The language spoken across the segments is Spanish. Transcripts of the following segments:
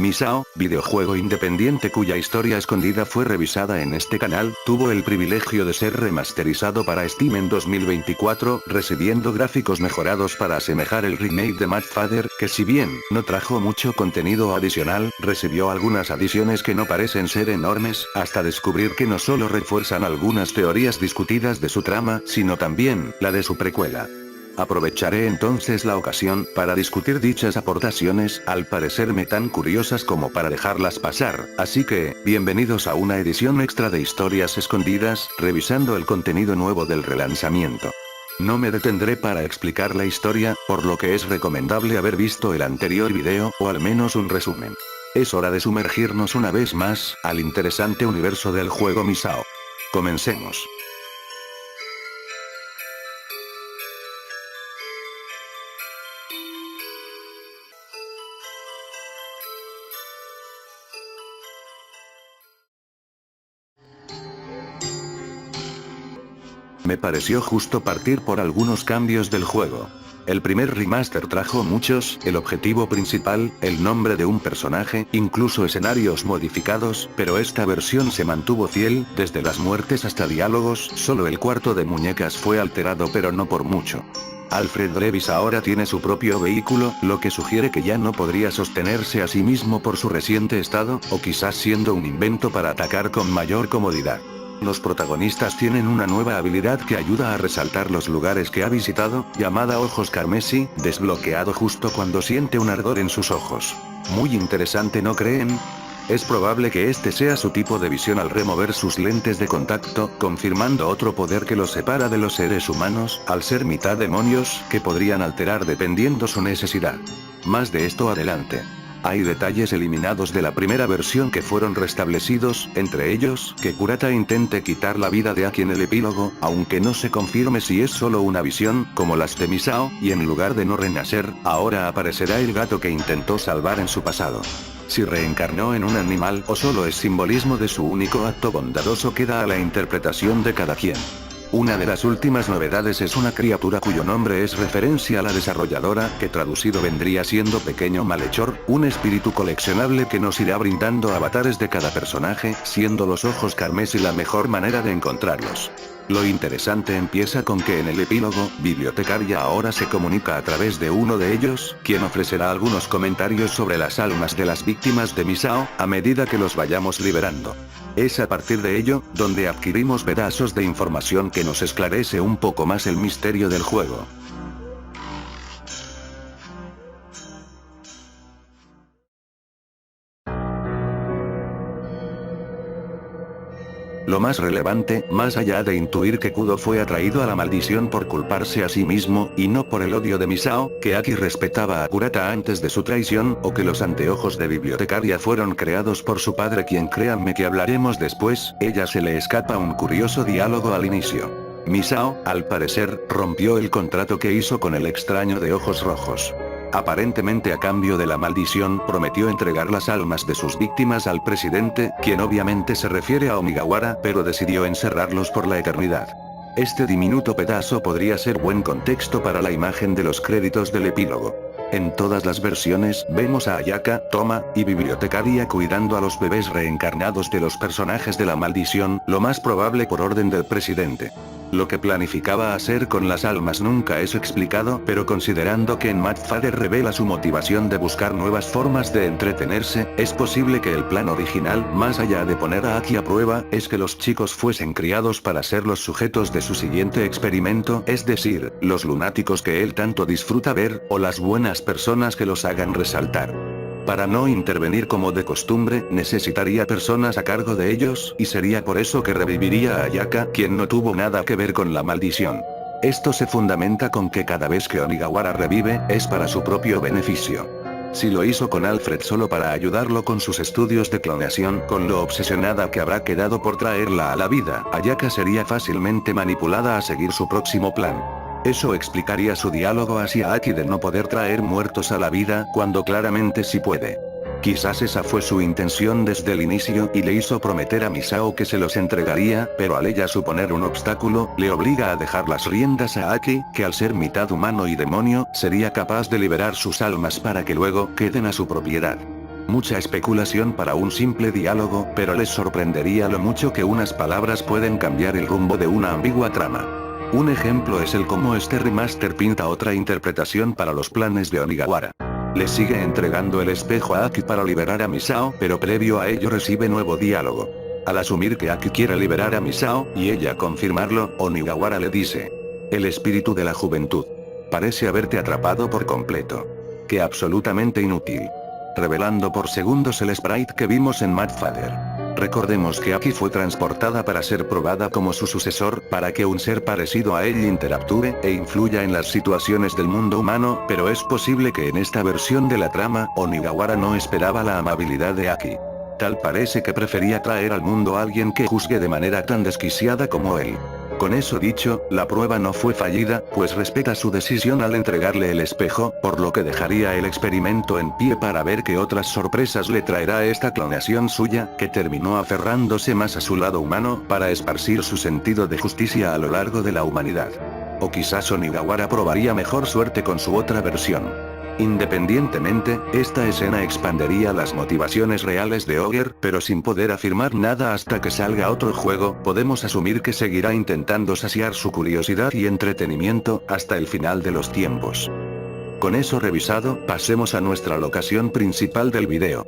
Misao, videojuego independiente cuya historia escondida fue revisada en este canal, tuvo el privilegio de ser remasterizado para Steam en 2024, recibiendo gráficos mejorados para asemejar el remake de Mad Father, que si bien no trajo mucho contenido adicional, recibió algunas adiciones que no parecen ser enormes, hasta descubrir que no solo refuerzan algunas teorías discutidas de su trama, sino también la de su precuela. Aprovecharé entonces la ocasión para discutir dichas aportaciones, al parecerme tan curiosas como para dejarlas pasar, así que, bienvenidos a una edición extra de Historias Escondidas, revisando el contenido nuevo del relanzamiento. No me detendré para explicar la historia, por lo que es recomendable haber visto el anterior video, o al menos un resumen. Es hora de sumergirnos una vez más, al interesante universo del juego Misao. Comencemos. Me pareció justo partir por algunos cambios del juego. El primer remaster trajo muchos, el objetivo principal, el nombre de un personaje, incluso escenarios modificados, pero esta versión se mantuvo fiel, desde las muertes hasta diálogos, solo el cuarto de muñecas fue alterado pero no por mucho. Alfred Levis ahora tiene su propio vehículo, lo que sugiere que ya no podría sostenerse a sí mismo por su reciente estado, o quizás siendo un invento para atacar con mayor comodidad. Los protagonistas tienen una nueva habilidad que ayuda a resaltar los lugares que ha visitado, llamada Ojos Carmesí, desbloqueado justo cuando siente un ardor en sus ojos. Muy interesante, ¿no creen? Es probable que este sea su tipo de visión al remover sus lentes de contacto, confirmando otro poder que los separa de los seres humanos, al ser mitad demonios, que podrían alterar dependiendo su necesidad. Más de esto adelante. Hay detalles eliminados de la primera versión que fueron restablecidos, entre ellos, que Kurata intente quitar la vida de Aki en el epílogo, aunque no se confirme si es solo una visión, como las de Misao, y en lugar de no renacer, ahora aparecerá el gato que intentó salvar en su pasado. Si reencarnó en un animal o solo es simbolismo de su único acto bondadoso queda a la interpretación de cada quien. Una de las últimas novedades es una criatura cuyo nombre es referencia a la desarrolladora, que traducido vendría siendo Pequeño Malhechor, un espíritu coleccionable que nos irá brindando avatares de cada personaje, siendo los ojos carmesí la mejor manera de encontrarlos. Lo interesante empieza con que en el epílogo, Bibliotecaria ahora se comunica a través de uno de ellos, quien ofrecerá algunos comentarios sobre las almas de las víctimas de Misao, a medida que los vayamos liberando. Es a partir de ello, donde adquirimos pedazos de información que nos esclarece un poco más el misterio del juego. Lo más relevante, más allá de intuir que Kudo fue atraído a la maldición por culparse a sí mismo, y no por el odio de Misao, que Aki respetaba a Kurata antes de su traición, o que los anteojos de Bibliotecaria fueron creados por su padre, quien créanme que hablaremos después, ella se le escapa un curioso diálogo al inicio. Misao, al parecer, rompió el contrato que hizo con el extraño de ojos rojos. Aparentemente a cambio de la maldición, prometió entregar las almas de sus víctimas al presidente, quien obviamente se refiere a Omigawara, pero decidió encerrarlos por la eternidad. Este diminuto pedazo podría ser buen contexto para la imagen de los créditos del epílogo. En todas las versiones, vemos a Ayaka, Toma, y Bibliotecaria cuidando a los bebés reencarnados de los personajes de la maldición, lo más probable por orden del presidente. Lo que planificaba hacer con las almas nunca es explicado, pero considerando que en Mad Father revela su motivación de buscar nuevas formas de entretenerse, es posible que el plan original, más allá de poner a Aki a prueba, es que los chicos fuesen criados para ser los sujetos de su siguiente experimento, es decir, los lunáticos que él tanto disfruta ver, o las buenas personas que los hagan resaltar. Para no intervenir como de costumbre, necesitaría personas a cargo de ellos, y sería por eso que reviviría a Ayaka, quien no tuvo nada que ver con la maldición. Esto se fundamenta con que cada vez que Onigawara revive, es para su propio beneficio. Si lo hizo con Alfred solo para ayudarlo con sus estudios de clonación, con lo obsesionada que habrá quedado por traerla a la vida, Ayaka sería fácilmente manipulada a seguir su próximo plan. Eso explicaría su diálogo hacia Aki de no poder traer muertos a la vida, cuando claramente sí puede. Quizás esa fue su intención desde el inicio y le hizo prometer a Misao que se los entregaría, pero al ella suponer un obstáculo, le obliga a dejar las riendas a Aki, que al ser mitad humano y demonio, sería capaz de liberar sus almas para que luego queden a su propiedad. Mucha especulación para un simple diálogo, pero les sorprendería lo mucho que unas palabras pueden cambiar el rumbo de una ambigua trama. Un ejemplo es el cómo este remaster pinta otra interpretación para los planes de Onigawara. Le sigue entregando el espejo a Aki para liberar a Misao, pero previo a ello recibe nuevo diálogo. Al asumir que Aki quiere liberar a Misao, y ella confirmarlo, Onigawara le dice: el espíritu de la juventud parece haberte atrapado por completo. Que absolutamente inútil. Revelando por segundos el sprite que vimos en Mad Father. Recordemos que Aki fue transportada para ser probada como su sucesor, para que un ser parecido a él interactúe e influya en las situaciones del mundo humano, pero es posible que en esta versión de la trama, Onigawara no esperaba la amabilidad de Aki. Tal parece que prefería traer al mundo a alguien que juzgue de manera tan desquiciada como él. Con eso dicho, la prueba no fue fallida, pues respeta su decisión al entregarle el espejo, por lo que dejaría el experimento en pie para ver qué otras sorpresas le traerá esta clonación suya, que terminó aferrándose más a su lado humano, para esparcir su sentido de justicia a lo largo de la humanidad. O quizás Onigawara probaría mejor suerte con su otra versión. Independientemente, esta escena expandería las motivaciones reales de Ogre, pero sin poder afirmar nada hasta que salga otro juego, podemos asumir que seguirá intentando saciar su curiosidad y entretenimiento, hasta el final de los tiempos. Con eso revisado, pasemos a nuestra locación principal del video.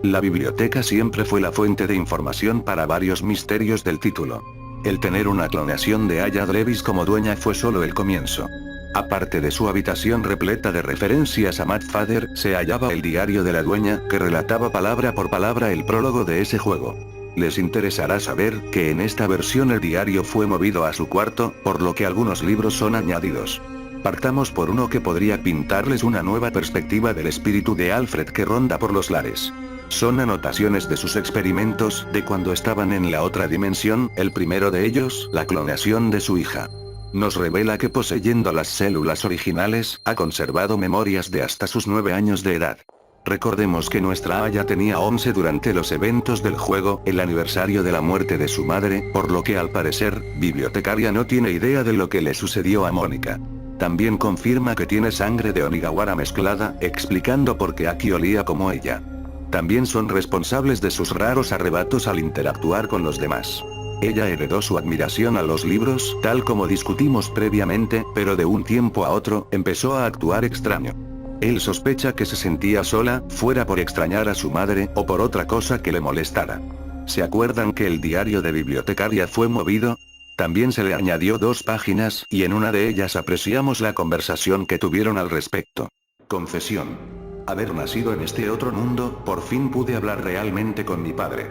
La biblioteca siempre fue la fuente de información para varios misterios del título. El tener una clonación de Aya Drevis como dueña fue solo el comienzo. Aparte de su habitación repleta de referencias a Mad Father, se hallaba el diario de la dueña, que relataba palabra por palabra el prólogo de ese juego. Les interesará saber que en esta versión el diario fue movido a su cuarto, por lo que algunos libros son añadidos. Partamos por uno que podría pintarles una nueva perspectiva del espíritu de Alfred que ronda por los lares. Son anotaciones de sus experimentos, de cuando estaban en la otra dimensión, el primero de ellos, la clonación de su hija. Nos revela que poseyendo las células originales, ha conservado memorias de hasta sus 9 años de edad. Recordemos que nuestra Aya tenía 11 durante los eventos del juego, el aniversario de la muerte de su madre, por lo que al parecer, Bibliotecaria no tiene idea de lo que le sucedió a Mónica. También confirma que tiene sangre de Onigawara mezclada, explicando por qué Aki olía como ella. También son responsables de sus raros arrebatos al interactuar con los demás. Ella heredó su admiración a los libros, tal como discutimos previamente, pero de un tiempo a otro, empezó a actuar extraño. Él sospecha que se sentía sola, fuera por extrañar a su madre, o por otra cosa que le molestara. ¿Se acuerdan que el diario de Bibliotecaria fue movido? También se le añadió 2 páginas, y en una de ellas apreciamos la conversación que tuvieron al respecto. Confesión. Haber nacido en este otro mundo, por fin pude hablar realmente con mi padre.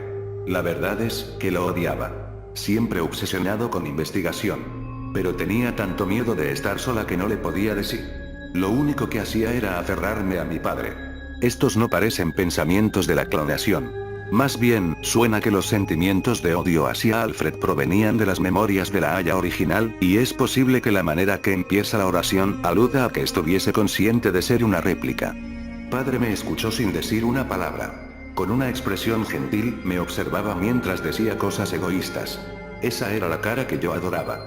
La verdad es, que lo odiaba. Siempre obsesionado con investigación. Pero tenía tanto miedo de estar sola que no le podía decir. Lo único que hacía era aferrarme a mi padre. Estos no parecen pensamientos de la clonación. Más bien, suena que los sentimientos de odio hacia Alfred provenían de las memorias de la Aya original, y es posible que la manera que empieza la oración aluda a que estuviese consciente de ser una réplica. Padre me escuchó sin decir una palabra. Con una expresión gentil, me observaba mientras decía cosas egoístas. Esa era la cara que yo adoraba.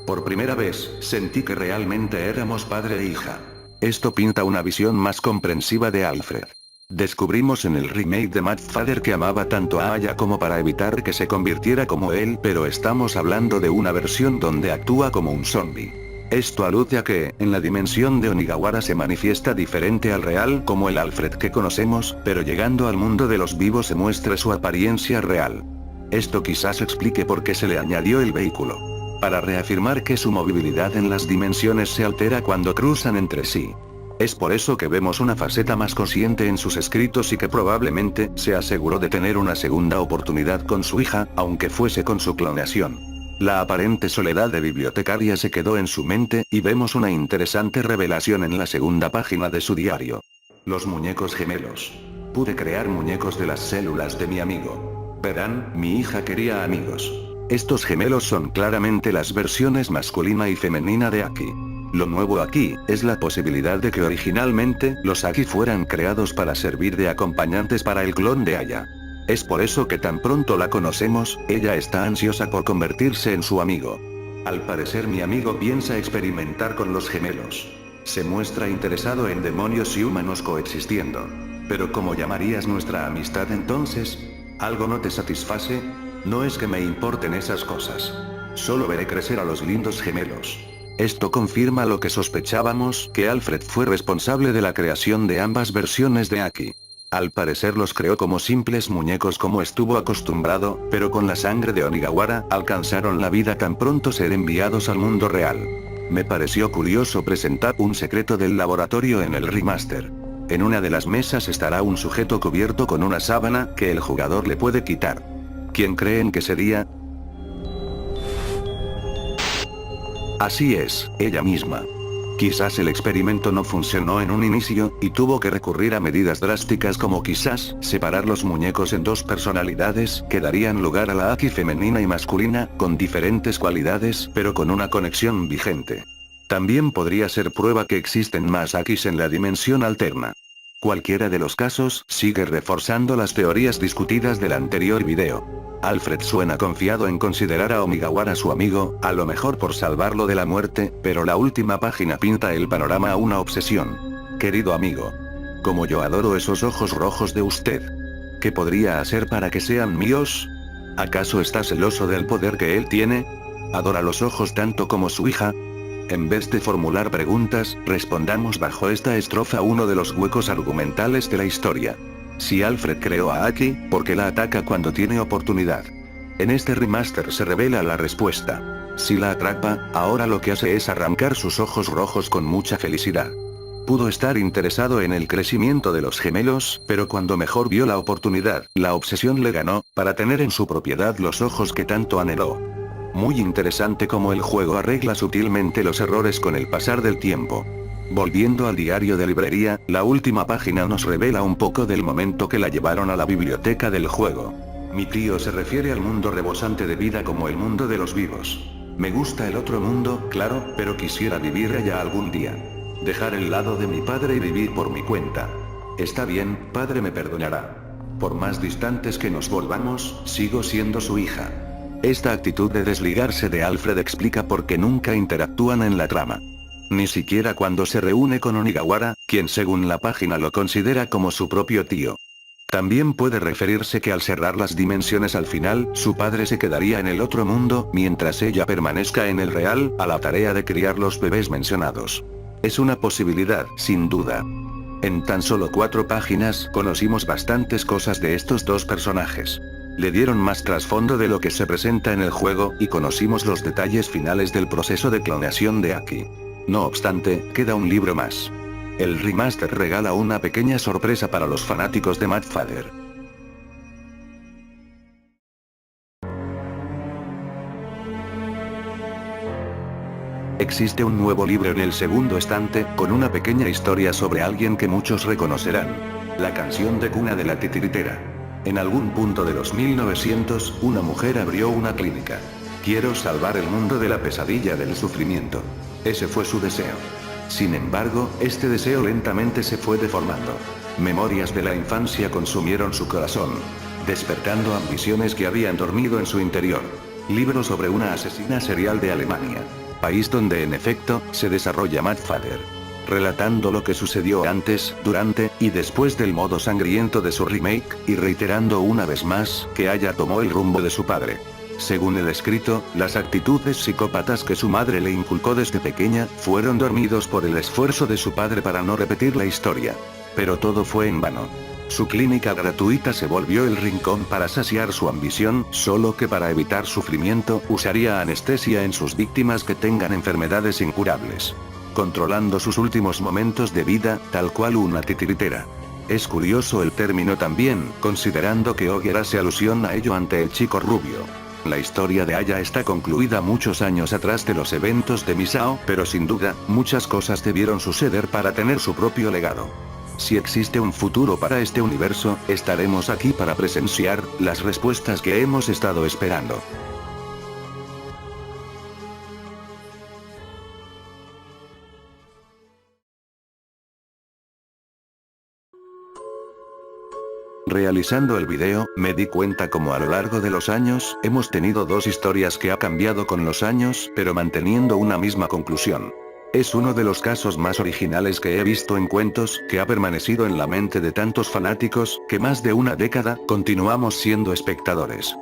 Por primera vez, sentí que realmente éramos padre e hija. Esto pinta una visión más comprensiva de Alfred. Descubrimos en el remake de Mad Father que amaba tanto a Aya como para evitar que se convirtiera como él, pero estamos hablando de una versión donde actúa como un zombie. Esto alude a que, en la dimensión de Onigawara se manifiesta diferente al real como el Alfred que conocemos, pero llegando al mundo de los vivos se muestra su apariencia real. Esto quizás explique por qué se le añadió el vehículo. Para reafirmar que su movilidad en las dimensiones se altera cuando cruzan entre sí. Es por eso que vemos una faceta más consciente en sus escritos y que probablemente se aseguró de tener una segunda oportunidad con su hija, aunque fuese con su clonación. La aparente soledad de Bibliotecaria se quedó en su mente, y vemos una interesante revelación en la segunda página de su diario. Los muñecos gemelos. Pude crear muñecos de las células de mi amigo. Verán, mi hija quería amigos. Estos gemelos son claramente las versiones masculina y femenina de Aki. Lo nuevo aquí, es la posibilidad de que originalmente, los Aki fueran creados para servir de acompañantes para el clon de Aya. Es por eso que tan pronto la conocemos, ella está ansiosa por convertirse en su amigo. Al parecer mi amigo piensa experimentar con los gemelos. Se muestra interesado en demonios y humanos coexistiendo. Pero ¿cómo llamarías nuestra amistad entonces? ¿Algo no te satisface? No es que me importen esas cosas. Solo veré crecer a los lindos gemelos. Esto confirma lo que sospechábamos, que Alfred fue responsable de la creación de ambas versiones de Aki. Al parecer los creó como simples muñecos como estuvo acostumbrado, pero con la sangre de Onigawara alcanzaron la vida tan pronto ser enviados al mundo real. Me pareció curioso presentar un secreto del laboratorio en el remaster. En una de las mesas estará un sujeto cubierto con una sábana que el jugador le puede quitar. ¿Quién creen que sería? Así es, ella misma. Quizás el experimento no funcionó en un inicio, y tuvo que recurrir a medidas drásticas como quizás separar los muñecos en dos personalidades que darían lugar a la Aki femenina y masculina, con diferentes cualidades pero con una conexión vigente. También podría ser prueba que existen más Akis en la dimensión alterna. Cualquiera de los casos sigue reforzando las teorías discutidas del anterior video. Alfred suena confiado en considerar a Onigawara su amigo, a lo mejor por salvarlo de la muerte, pero la última página pinta el panorama a una obsesión. Querido amigo. Como yo adoro esos ojos rojos de usted. ¿Qué podría hacer para que sean míos? ¿Acaso está celoso del poder que él tiene? ¿Adora los ojos tanto como su hija? En vez de formular preguntas, respondamos bajo esta estrofa uno de los huecos argumentales de la historia. Si Alfred creó a Aki, ¿por qué la ataca cuando tiene oportunidad? En este remaster se revela la respuesta. Si la atrapa, ahora lo que hace es arrancar sus ojos rojos con mucha felicidad. Pudo estar interesado en el crecimiento de los gemelos, pero cuando mejor vio la oportunidad, la obsesión le ganó, para tener en su propiedad los ojos que tanto anheló. Muy interesante cómo el juego arregla sutilmente los errores con el pasar del tiempo. Volviendo al diario de librería, la última página nos revela un poco del momento que la llevaron a la biblioteca del juego. Mi tío se refiere al mundo rebosante de vida como el mundo de los vivos. Me gusta el otro mundo, claro, pero quisiera vivir allá algún día. Dejar el lado de mi padre y vivir por mi cuenta. Está bien, padre me perdonará. Por más distantes que nos volvamos, sigo siendo su hija. Esta actitud de desligarse de Alfred explica por qué nunca interactúan en la trama. Ni siquiera cuando se reúne con Onigawara, quien según la página lo considera como su propio tío. También puede referirse que al cerrar las dimensiones al final, su padre se quedaría en el otro mundo, mientras ella permanezca en el real, a la tarea de criar los bebés mencionados. Es una posibilidad, sin duda. En tan solo 4 páginas, conocimos bastantes cosas de estos dos personajes. Le dieron más trasfondo de lo que se presenta en el juego, y conocimos los detalles finales del proceso de clonación de Aki. No obstante, queda un libro más. El remaster regala una pequeña sorpresa para los fanáticos de Mad Father. Existe un nuevo libro en el segundo estante, con una pequeña historia sobre alguien que muchos reconocerán. La canción de cuna de la titiritera. En algún punto de los 1900, una mujer abrió una clínica. Quiero salvar el mundo de la pesadilla del sufrimiento. Ese fue su deseo. Sin embargo, este deseo lentamente se fue deformando. Memorias de la infancia consumieron su corazón, despertando ambiciones que habían dormido en su interior. Libro sobre una asesina serial de Alemania. País donde en efecto, se desarrolla Mad Father. Relatando lo que sucedió antes, durante, y después del modo sangriento de su remake, y reiterando una vez más, que Aya tomó el rumbo de su padre. Según el escrito, las actitudes psicópatas que su madre le inculcó desde pequeña, fueron dormidos por el esfuerzo de su padre para no repetir la historia. Pero todo fue en vano. Su clínica gratuita se volvió el rincón para saciar su ambición, solo que para evitar sufrimiento, usaría anestesia en sus víctimas que tengan enfermedades incurables. Controlando sus últimos momentos de vida, tal cual una titiritera. Es curioso el término también, considerando que Ogier hace alusión a ello ante el chico rubio. La historia de Aya está concluida muchos años atrás de los eventos de Misao, pero sin duda, muchas cosas debieron suceder para tener su propio legado. Si existe un futuro para este universo, estaremos aquí para presenciar las respuestas que hemos estado esperando. Realizando el video, me di cuenta como a lo largo de los años, hemos tenido dos historias que ha cambiado con los años, pero manteniendo una misma conclusión. Es uno de los casos más originales que he visto en cuentos, que ha permanecido en la mente de tantos fanáticos, que más de una década, continuamos siendo espectadores.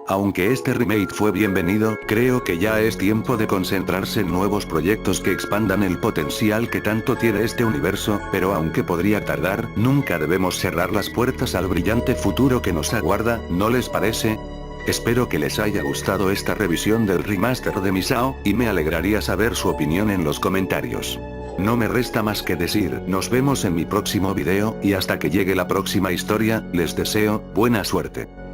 Aunque este remake fue bienvenido, creo que ya es tiempo de concentrarse en nuevos proyectos que expandan el potencial que tanto tiene este universo, pero aunque podría tardar, nunca debemos cerrar las puertas al brillante futuro que nos aguarda, ¿no les parece? Espero que les haya gustado esta revisión del remaster de Misao, y me alegraría saber su opinión en los comentarios. No me resta más que decir, nos vemos en mi próximo video, y hasta que llegue la próxima historia, les deseo, buena suerte.